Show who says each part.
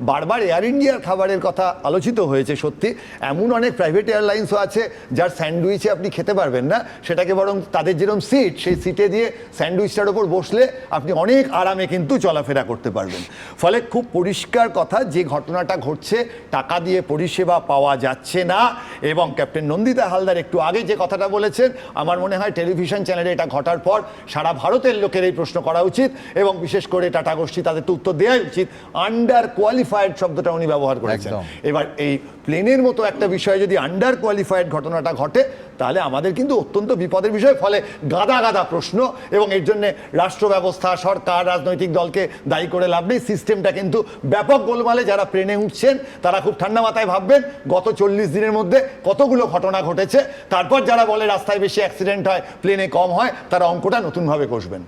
Speaker 1: বারবার এয়ার ইন্ডিয়ার খাবারের কথা আলোচিত হয়েছে, সত্যি এমন অনেক প্রাইভেট এয়ারলাইন্সও আছে যার স্যান্ডউইচে আপনি খেতে পারবেন না, সেটাকে বরং তাদের যেরকম সিট সেই সিটে দিয়ে স্যান্ডউইচটার ওপর বসলে আপনি অনেক আরামে কিন্তু চলাফেরা করতে পারবেন। ফলে খুব পরিষ্কার কথা, যে ঘটনাটা ঘটছে টাকা দিয়ে পরিষেবা পাওয়া যাচ্ছে না। এবং ক্যাপ্টেন নন্দিতা হালদার একটু আগে যে কথাটা বলেছেন, আমার মনে হয় টেলিভিশন চ্যানেলে এটা ঘটার পর সারা ভারতের লোকের এই প্রশ্ন করা উচিত, এবং বিশেষ করে টাটা গোষ্ঠী তাদের তো উত্তর দেওয়াই উচিত। আন্ডার কোয়ালিফাইড শব্দটা উনি ব্যবহার করেছেন। এবার এই প্লেনের মতো একটা বিষয়ে যদি আন্ডার কোয়ালিফাইড ঘটনাটা ঘটে, তাহলে আমাদের কিন্তু অত্যন্ত বিপদের বিষয়। ফলে গাদা গাদা প্রশ্ন, এবং এর জন্য রাষ্ট্র ব্যবস্থা, সরকার, রাজনৈতিক দলকে দায়ী করে লাভ নেই। সিস্টেমটা কিন্তু ব্যাপক গোলমালে। যারা প্লেনে উঠছেন তারা খুব ঠান্ডা মাথায় ভাববেন গত 40 দিনের মধ্যে কতগুলো ঘটনা ঘটেছে। তারপর যারা বলে রাস্তায় বেশি অ্যাক্সিডেন্ট হয়, প্লেনে কম হয়, তারা অঙ্কটা নতুনভাবে কষবেন।